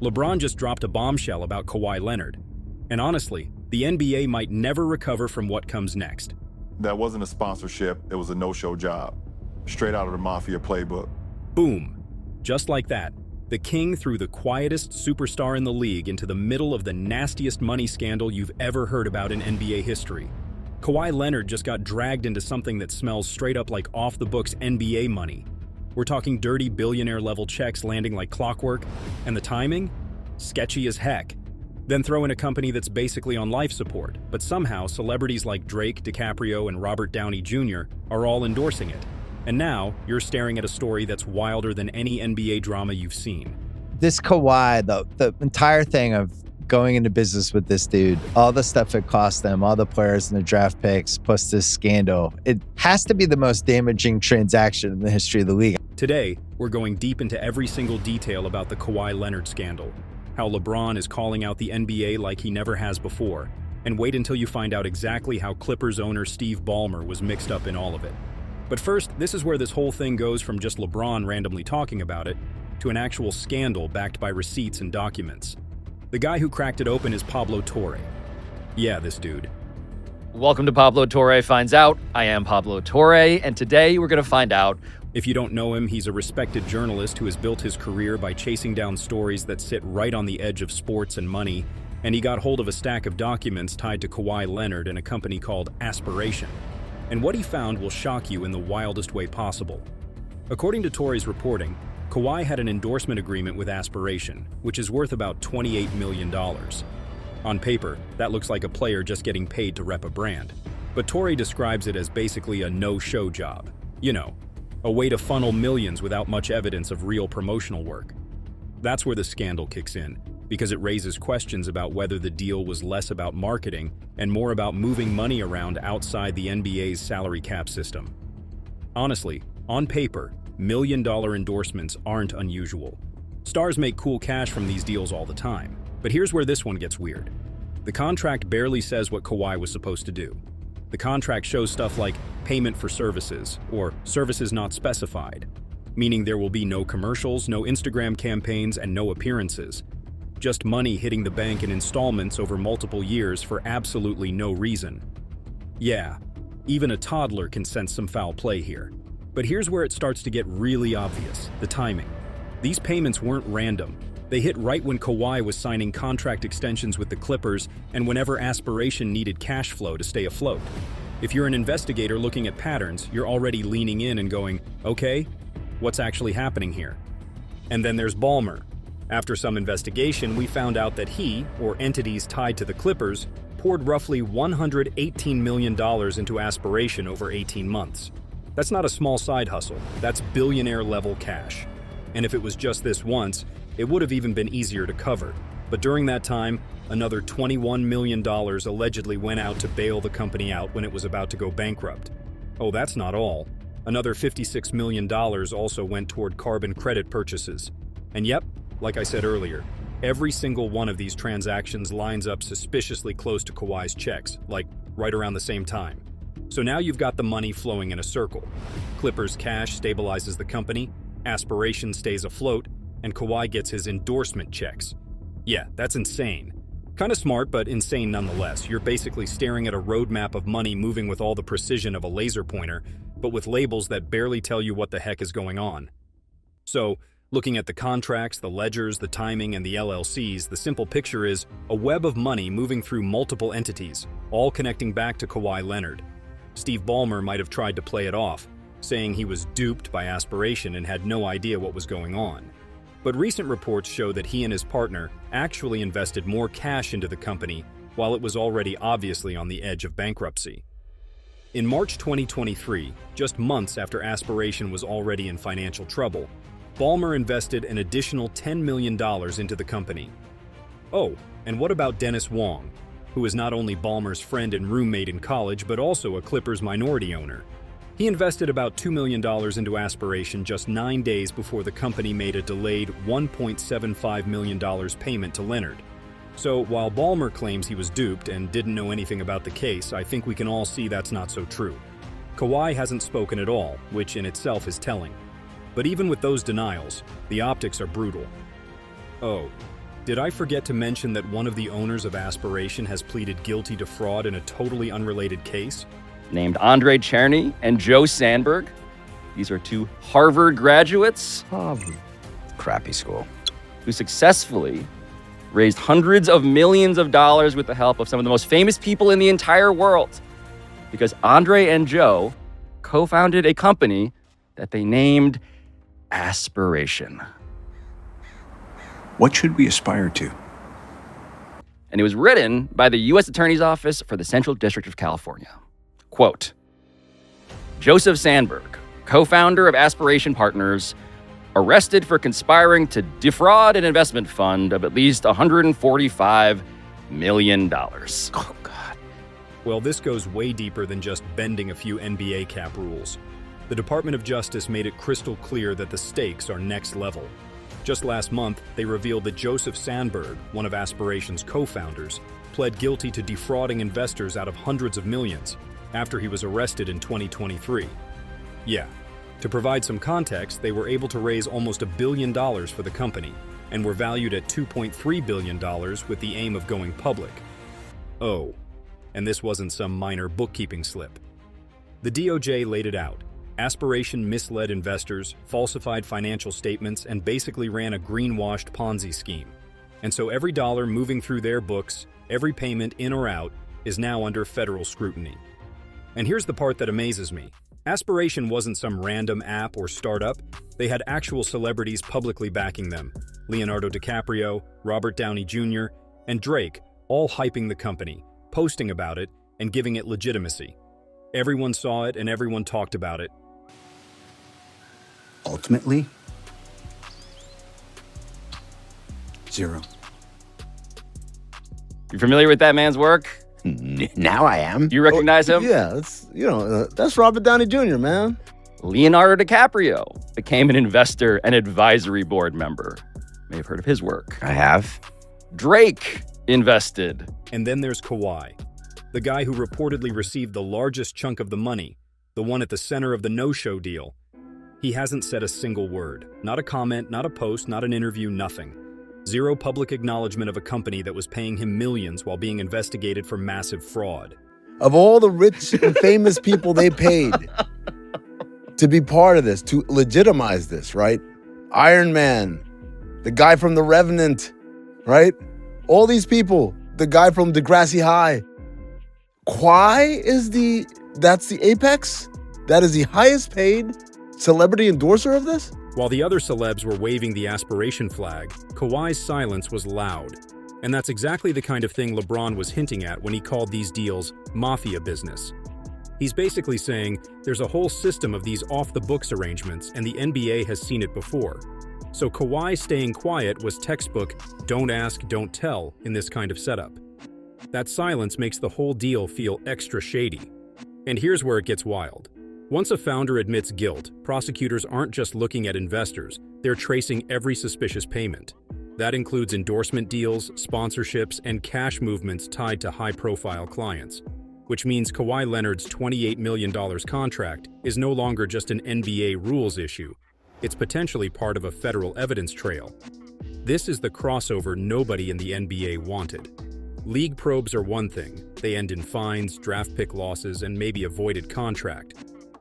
LeBron just dropped a bombshell about Kawhi Leonard. And honestly, the NBA might never recover from what comes next. That wasn't a sponsorship, it was a no-show job. Straight out of the Mafia playbook. Boom. Just like that, the King threw the quietest superstar in the league into the middle of the nastiest money scandal you've ever heard about in NBA history. Kawhi Leonard just got dragged into something that smells straight up like off-the-books NBA money. We're talking dirty billionaire-level checks landing like clockwork, and the timing? Sketchy as heck. Then throw in a company that's basically on life support, but somehow celebrities like Drake, DiCaprio, and Robert Downey Jr. are all endorsing it. And now, you're staring at a story that's wilder than any NBA drama you've seen. This Kawhi, the entire thing of going into business with this dude, all the stuff it cost them, all the players and the draft picks, plus this scandal, it has to be the most damaging transaction in the history of the league. Today, we're going deep into every single detail about the Kawhi Leonard scandal, how LeBron is calling out the NBA like he never has before, and wait until you find out exactly how Clippers owner Steve Ballmer was mixed up in all of it. But first, this is where this whole thing goes from just LeBron randomly talking about it to an actual scandal backed by receipts and documents. The guy who cracked it open is Pablo Torre. Yeah, this dude. Welcome to Pablo Torre Finds Out. I am Pablo Torre, and today we're going to find out. If you don't know him, he's a respected journalist who has built his career by chasing down stories that sit right on the edge of sports and money, and he got hold of a stack of documents tied to Kawhi Leonard and a company called Aspiration. And what he found will shock you in the wildest way possible. According to Torre's reporting, Kawhi had an endorsement agreement with Aspiration, which is worth about $28 million. On paper, that looks like a player just getting paid to rep a brand. But Torre describes it as basically a no-show job. You know, a way to funnel millions without much evidence of real promotional work. That's where the scandal kicks in, because it raises questions about whether the deal was less about marketing and more about moving money around outside the NBA's salary cap system. Honestly, on paper, million-dollar endorsements aren't unusual. Stars make cool cash from these deals all the time. But here's where this one gets weird. The contract barely says what Kawhi was supposed to do. The contract shows stuff like payment for services or services not specified, meaning there will be no commercials, no Instagram campaigns, and no appearances. Just money hitting the bank in installments over multiple years for absolutely no reason. Yeah, even a toddler can sense some foul play here. But here's where it starts to get really obvious, the timing. These payments weren't random. They hit right when Kawhi was signing contract extensions with the Clippers and whenever Aspiration needed cash flow to stay afloat. If you're an investigator looking at patterns, you're already leaning in and going, okay, what's actually happening here? And then there's Ballmer. After some investigation, we found out that he, or entities tied to the Clippers, poured roughly $118 million into Aspiration over 18 months. That's not a small side hustle, that's billionaire-level cash. And if it was just this once, it would have even been easier to cover. But during that time, another $21 million allegedly went out to bail the company out when it was about to go bankrupt. Oh, that's not all. Another $56 million also went toward carbon credit purchases. And yep, like I said earlier, every single one of these transactions lines up suspiciously close to Kawhi's checks, like right around the same time. So now you've got the money flowing in a circle. Clippers cash stabilizes the company, Aspiration stays afloat, and Kawhi gets his endorsement checks. Yeah, that's insane. Kinda smart, but insane nonetheless. You're basically staring at a roadmap of money moving with all the precision of a laser pointer, but with labels that barely tell you what the heck is going on. So, looking at the contracts, the ledgers, the timing, and the LLCs, the simple picture is a web of money moving through multiple entities, all connecting back to Kawhi Leonard. Steve Ballmer might have tried to play it off, saying he was duped by Aspiration and had no idea what was going on. But recent reports show that he and his partner actually invested more cash into the company while it was already obviously on the edge of bankruptcy. In March 2023, just months after Aspiration was already in financial trouble, Ballmer invested an additional $10 million into the company. Oh, and what about Dennis Wong, who is not only Ballmer's friend and roommate in college but also a Clippers minority owner? He invested about $2 million into Aspiration just 9 days before the company made a delayed $1.75 million payment to Leonard. So while Ballmer claims he was duped and didn't know anything about the case, I think we can all see that's not so true. Kawhi hasn't spoken at all, which in itself is telling. But even with those denials, the optics are brutal. Oh, Did I forget to mention that one of the owners of Aspiration has pleaded guilty to fraud in a totally unrelated case? Named Andre Cherny and Joe Sandberg. These are two Harvard graduates Crappy school. who successfully raised hundreds of millions of dollars with the help of some of the most famous people in the entire world. Because Andre and Joe co-founded a company that they named Aspiration. What should we aspire to? And it was written by the U.S. Attorney's Office for the Central District of California. Quote, Joseph Sandberg, co-founder of Aspiration Partners, arrested for conspiring to defraud an investment fund of at least $145 million. Oh, God. Well, this goes way deeper than just bending a few NBA cap rules. The Department of Justice made it crystal clear that the stakes are next level. Just last month, they revealed that Joseph Sandberg, one of Aspiration's co-founders, pled guilty to defrauding investors out of hundreds of millions after he was arrested in 2023. Yeah, to provide some context, they were able to raise almost $1 billion for the company and were valued at $2.3 billion with the aim of going public. Oh, and this wasn't some minor bookkeeping slip. The DOJ laid it out. Aspiration misled investors, falsified financial statements, and basically ran a greenwashed Ponzi scheme. And so every dollar moving through their books, every payment in or out, is now under federal scrutiny. And here's the part that amazes me. Aspiration wasn't some random app or startup. They had actual celebrities publicly backing them. Leonardo DiCaprio, Robert Downey Jr., and Drake, all hyping the company, posting about it, and giving it legitimacy. Everyone saw it and everyone talked about it. Ultimately, zero. You familiar with that man's work? Now I am. Do you recognize him? Yeah, that's Robert Downey Jr., man. Leonardo DiCaprio became an investor and advisory board member. May have heard of his work. I have. Drake invested. And then there's Kawhi, the guy who reportedly received the largest chunk of the money, the one at the center of the no-show deal. He hasn't said a single word. Not a comment, not a post, not an interview, nothing. Zero public acknowledgement of a company that was paying him millions while being investigated for massive fraud. Of all the rich and famous people they paid to be part of this, to legitimize this, right? Iron Man, the guy from The Revenant, right? All these people, the guy from Degrassi High. Kawhi that's the apex? That is the highest paid celebrity endorser of this? While the other celebs were waving the Aspiration flag, Kawhi's silence was loud. And that's exactly the kind of thing LeBron was hinting at when he called these deals mafia business. He's basically saying there's a whole system of these off-the-books arrangements and the NBA has seen it before. So Kawhi staying quiet was textbook don't ask, don't tell in this kind of setup. That silence makes the whole deal feel extra shady. And here's where it gets wild. Once a founder admits guilt, prosecutors aren't just looking at investors, they're tracing every suspicious payment. That includes endorsement deals, sponsorships, and cash movements tied to high-profile clients, which means Kawhi Leonard's $28 million contract is no longer just an NBA rules issue. It's potentially part of a federal evidence trail. This is the crossover nobody in the NBA wanted. League probes are one thing. They end in fines, draft pick losses, and maybe a voided contract.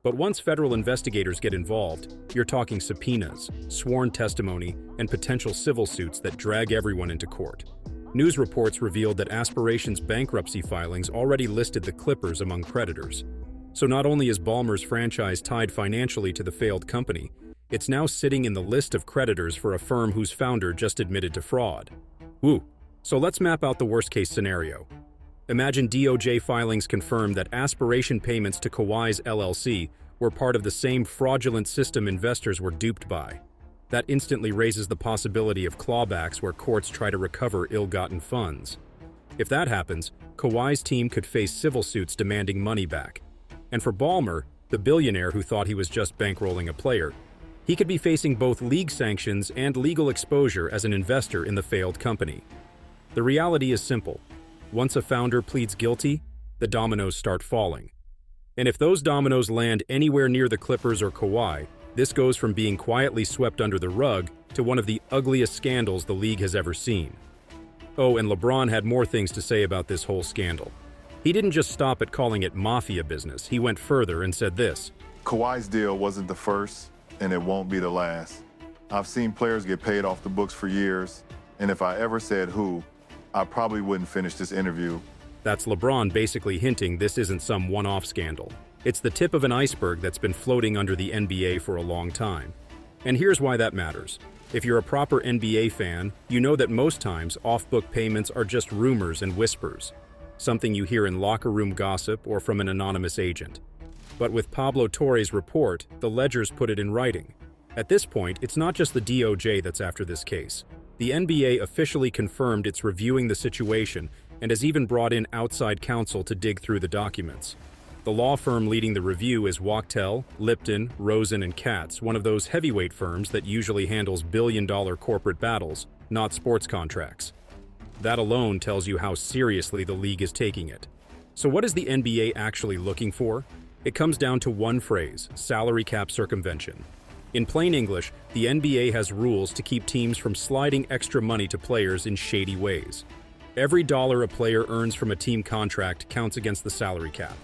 But once federal investigators get involved, you're talking subpoenas, sworn testimony, and potential civil suits that drag everyone into court. News reports revealed that Aspiration's bankruptcy filings already listed the Clippers among creditors. So not only is Ballmer's franchise tied financially to the failed company, it's now sitting in the list of creditors for a firm whose founder just admitted to fraud. Woo! So let's map out the worst-case scenario. Imagine DOJ filings confirm that Aspiration payments to Kawhi's LLC were part of the same fraudulent system investors were duped by. That instantly raises the possibility of clawbacks where courts try to recover ill-gotten funds. If that happens, Kawhi's team could face civil suits demanding money back. And for Ballmer, the billionaire who thought he was just bankrolling a player, he could be facing both league sanctions and legal exposure as an investor in the failed company. The reality is simple. Once a founder pleads guilty, the dominoes start falling. And if those dominoes land anywhere near the Clippers or Kawhi, this goes from being quietly swept under the rug to one of the ugliest scandals the league has ever seen. Oh, and LeBron had more things to say about this whole scandal. He didn't just stop at calling it mafia business. He went further and said this. Kawhi's deal wasn't the first, and it won't be the last. I've seen players get paid off the books for years, and if I ever said who, I probably wouldn't finish this interview. That's LeBron basically hinting this isn't some one-off scandal. It's the tip of an iceberg that's been floating under the NBA for a long time. And here's why that matters. If you're a proper NBA fan, you know that most times off-book payments are just rumors and whispers, something you hear in locker room gossip or from an anonymous agent. But with Pablo Torre's report, the ledgers put it in writing. At this point, it's not just the DOJ that's after this case. The NBA officially confirmed it's reviewing the situation and has even brought in outside counsel to dig through the documents. The law firm leading the review is Wachtell, Lipton, Rosen, and Katz, one of those heavyweight firms that usually handles billion-dollar corporate battles, not sports contracts. That alone tells you how seriously the league is taking it. So what is the NBA actually looking for? It comes down to one phrase: salary cap circumvention. In plain English, the NBA has rules to keep teams from sliding extra money to players in shady ways. Every dollar a player earns from a team contract counts against the salary cap.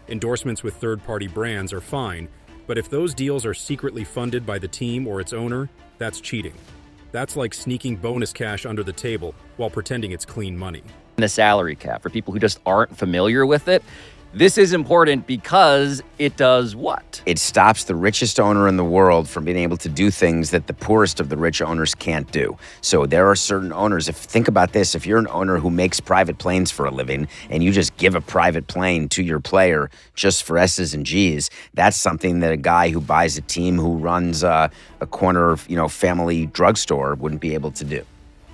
Endorsements with third-party brands are fine, but if those deals are secretly funded by the team or its owner, that's cheating. That's like sneaking bonus cash under the table while pretending it's clean money. The salary cap, for people who just aren't familiar with it, this is important because it does what? It stops the richest owner in the world from being able to do things that the poorest of the rich owners can't do. So there are certain owners, think about this, if you're an owner who makes private planes for a living and you just give a private plane to your player just for S's and G's, that's something that a guy who buys a team who runs a corner, family drugstore wouldn't be able to do.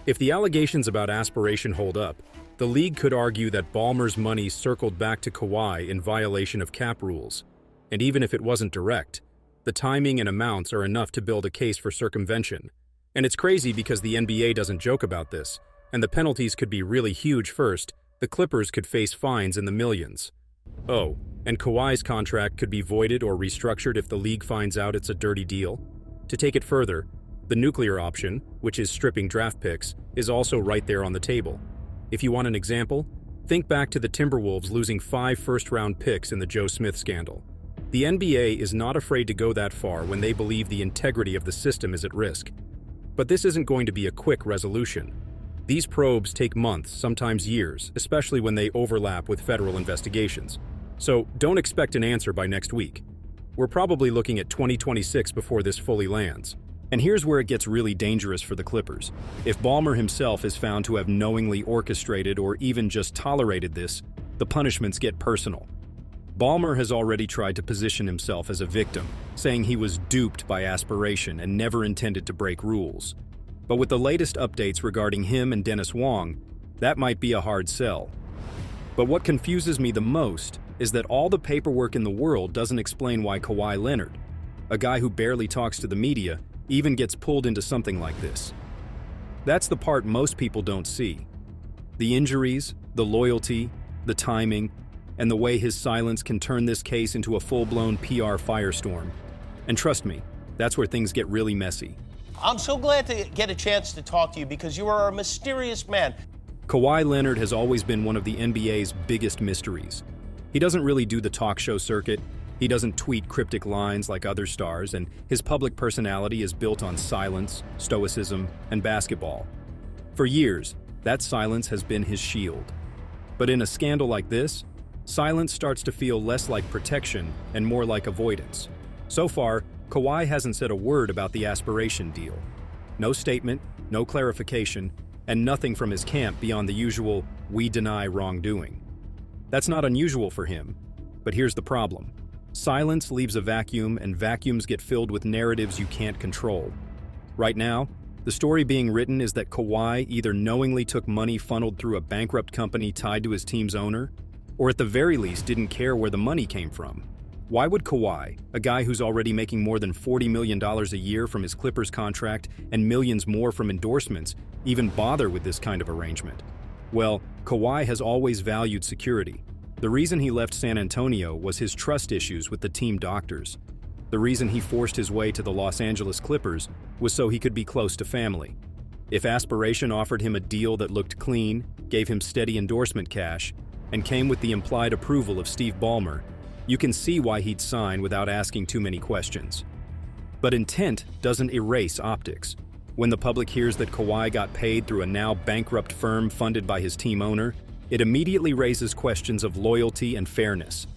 If the allegations about Aspiration hold up, the league could argue that Ballmer's money circled back to Kawhi in violation of cap rules. And even if it wasn't direct, the timing and amounts are enough to build a case for circumvention. And it's crazy because the NBA doesn't joke about this, and the penalties could be really huge first. The Clippers could face fines in the millions. Oh, and Kawhi's contract could be voided or restructured if the league finds out it's a dirty deal. To take it further, the nuclear option, which is stripping draft picks, is also right there on the table. If you want an example, think back to the Timberwolves losing 5 first-round picks in the Joe Smith scandal. The NBA is not afraid to go that far when they believe the integrity of the system is at risk. But this isn't going to be a quick resolution. These probes take months, sometimes years, especially when they overlap with federal investigations. So don't expect an answer by next week. We're probably looking at 2026 before this fully lands. And here's where it gets really dangerous for the Clippers. If Ballmer himself is found to have knowingly orchestrated or even just tolerated this, the punishments get personal. Ballmer has already tried to position himself as a victim, saying he was duped by Aspiration and never intended to break rules. But with the latest updates regarding him and Dennis Wong, that might be a hard sell. But what confuses me the most is that all the paperwork in the world doesn't explain why Kawhi Leonard, a guy who barely talks to the media, even gets pulled into something like this. That's the part most people don't see. The injuries, the loyalty, the timing, and the way his silence can turn this case into a full-blown PR firestorm. And trust me, that's where things get really messy. I'm so glad to get a chance to talk to you because you are a mysterious man. Kawhi Leonard has always been one of the NBA's biggest mysteries. He doesn't really do the talk show circuit. He doesn't tweet cryptic lines like other stars, and his public personality is built on silence, stoicism, and basketball. For years, that silence has been his shield. But in a scandal like this, silence starts to feel less like protection and more like avoidance. So far, Kawhi hasn't said a word about the Aspiration deal. No statement, no clarification, and nothing from his camp beyond the usual, "we deny wrongdoing." That's not unusual for him, but here's the problem. Silence leaves a vacuum, and vacuums get filled with narratives you can't control. Right now, the story being written is that Kawhi either knowingly took money funneled through a bankrupt company tied to his team's owner, or at the very least didn't care where the money came from. Why would Kawhi, a guy who's already making more than $40 million a year from his Clippers contract and millions more from endorsements, even bother with this kind of arrangement? Well, Kawhi has always valued security. The reason he left San Antonio was his trust issues with the team doctors. The reason he forced his way to the Los Angeles Clippers was so he could be close to family. If Aspiration offered him a deal that looked clean, gave him steady endorsement cash, and came with the implied approval of Steve Ballmer, you can see why he'd sign without asking too many questions. But intent doesn't erase optics. When the public hears that Kawhi got paid through a now bankrupt firm funded by his team owner, it immediately raises questions of loyalty and fairness.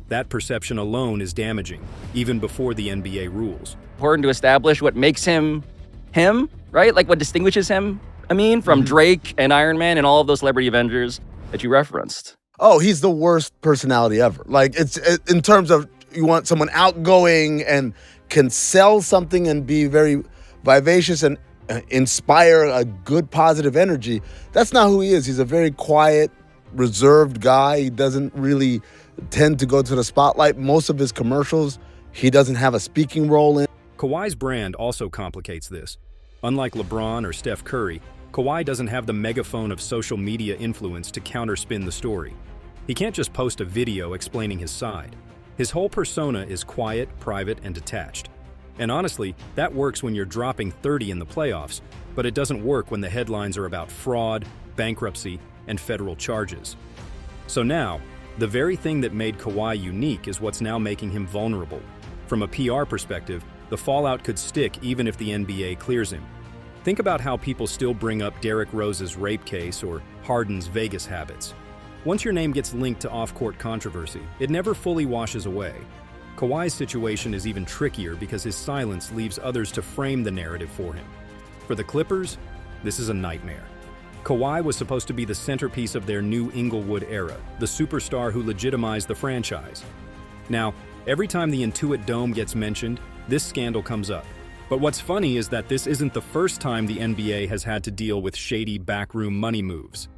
That perception alone is damaging, even before the NBA rules. Important to establish what makes him, right? Like what distinguishes him, from Drake and Iron Man and all of those celebrity Avengers that you referenced. Oh, he's the worst personality ever. Like, it's in terms of you want someone outgoing and can sell something and be very vivacious and inspire a good, positive energy. That's not who he is. He's a very quiet, reserved guy. He doesn't really tend to go to the spotlight. Most of his commercials, he doesn't have a speaking role in. Kawhi's brand also complicates this. Unlike LeBron or Steph Curry, Kawhi doesn't have the megaphone of social media influence to counterspin the story. He can't just post a video explaining his side. His whole persona is quiet, private, and detached. And honestly, that works when you're dropping 30 in the playoffs, but it doesn't work when the headlines are about fraud, bankruptcy, and federal charges. So now, the very thing that made Kawhi unique is what's now making him vulnerable. From a PR perspective, the fallout could stick even if the NBA clears him. Think about how people still bring up Derrick Rose's rape case or Harden's Vegas habits. Once your name gets linked to off-court controversy, it never fully washes away. Kawhi's situation is even trickier because his silence leaves others to frame the narrative for him. For the Clippers, this is a nightmare. Kawhi was supposed to be the centerpiece of their new Inglewood era, the superstar who legitimized the franchise. Now, every time the Intuit Dome gets mentioned, this scandal comes up. But what's funny is that this isn't the first time the NBA has had to deal with shady backroom money moves.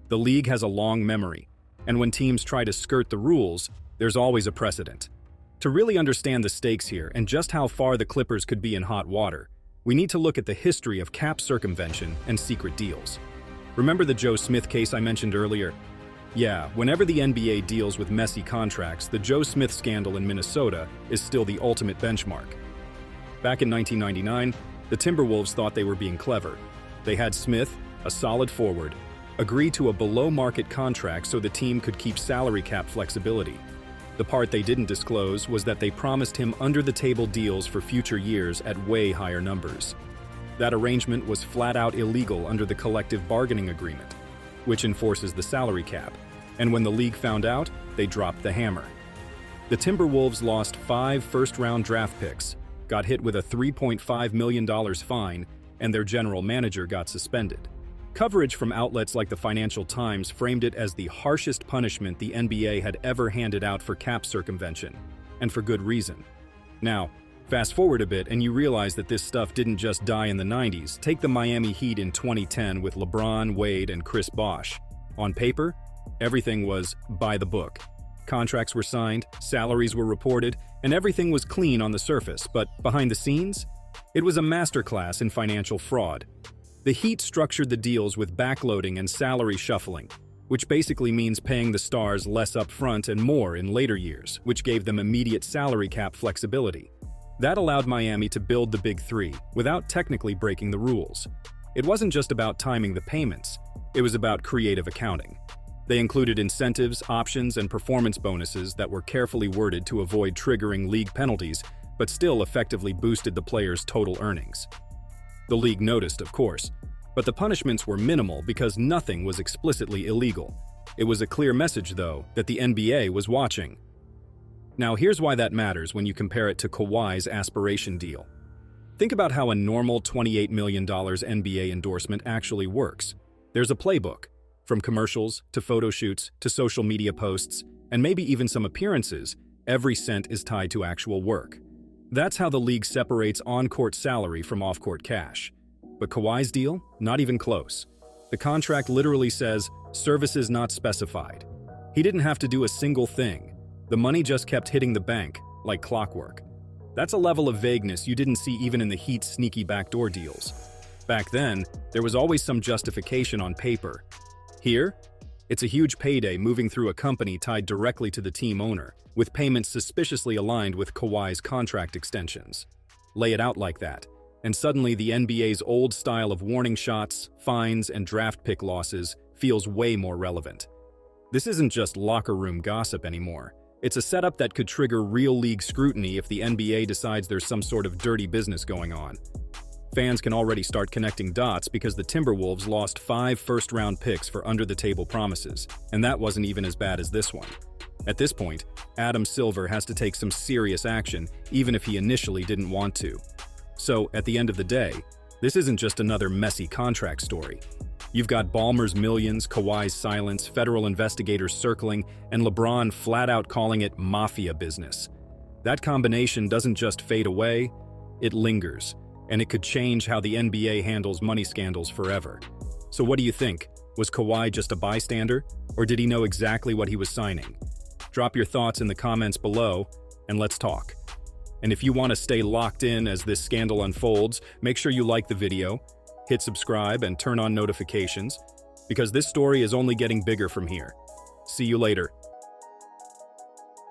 The league has a long memory, and when teams try to skirt the rules, there's always a precedent. To really understand the stakes here and just how far the Clippers could be in hot water, we need to look at the history of cap circumvention and secret deals. Remember the Joe Smith case I mentioned earlier? Yeah, whenever the NBA deals with messy contracts, the Joe Smith scandal in Minnesota is still the ultimate benchmark. Back in 1999, the Timberwolves thought they were being clever. They had Smith, a solid forward, agree to a below-market contract so the team could keep salary cap flexibility. The part they didn't disclose was that they promised him under-the-table deals for future years at way higher numbers. That arrangement was flat-out illegal under the collective bargaining agreement, which enforces the salary cap, and when the league found out, they dropped the hammer. The Timberwolves lost 5 first-round draft picks, got hit with a $3.5 million fine, and their general manager got suspended. Coverage from outlets like the Financial Times framed it as the harshest punishment the NBA had ever handed out for cap circumvention, and for good reason. Now, fast forward a bit and you realize that this stuff didn't just die in the 90s. Take the Miami Heat in 2010 with LeBron, Wade, and Chris Bosh. On paper, everything was by the book. Contracts were signed, salaries were reported, and everything was clean on the surface, but behind the scenes, it was a masterclass in financial fraud. The Heat structured the deals with backloading and salary shuffling, which basically means paying the stars less up front and more in later years, which gave them immediate salary cap flexibility. That allowed Miami to build the Big Three without technically breaking the rules. It wasn't just about timing the payments, it was about creative accounting. They included incentives, options, and performance bonuses that were carefully worded to avoid triggering league penalties, but still effectively boosted the players' total earnings. The league noticed, of course, but the punishments were minimal because nothing was explicitly illegal. It was a clear message, though, that the NBA was watching. Now, here's why that matters when you compare it to Kawhi's Aspiration deal. Think about how a normal $28 million NBA endorsement actually works. There's a playbook. From commercials, to photo shoots, to social media posts, and maybe even some appearances, every cent is tied to actual work. That's how the league separates on-court salary from off-court cash. But Kawhi's deal? Not even close. The contract literally says, services not specified. He didn't have to do a single thing. The money just kept hitting the bank, like clockwork. That's a level of vagueness you didn't see even in the Heat's sneaky backdoor deals. Back then, there was always some justification on paper. Here, it's a huge payday moving through a company tied directly to the team owner, with payments suspiciously aligned with Kawhi's contract extensions. Lay it out like that, And suddenly the NBA's old style of warning shots, fines, and draft pick losses feels way more relevant. This isn't just locker room gossip anymore. It's a setup that could trigger real league scrutiny if the NBA decides there's some sort of dirty business going on. Fans can already start connecting dots because the Timberwolves lost 5 first-round picks for under-the-table promises, and that wasn't even as bad as this one. At this point, Adam Silver has to take some serious action, even if he initially didn't want to. So, at the end of the day, this isn't just another messy contract story. You've got Ballmer's millions, Kawhi's silence, federal investigators circling, and LeBron flat out calling it mafia business. That combination doesn't just fade away, it lingers, and it could change how the NBA handles money scandals forever. So what do you think? Was Kawhi just a bystander, or did he know exactly what he was signing? Drop your thoughts in the comments below, and let's talk. And if you want to stay locked in as this scandal unfolds, make sure you like the video, hit subscribe, and turn on notifications, because this story is only getting bigger from here. See you later.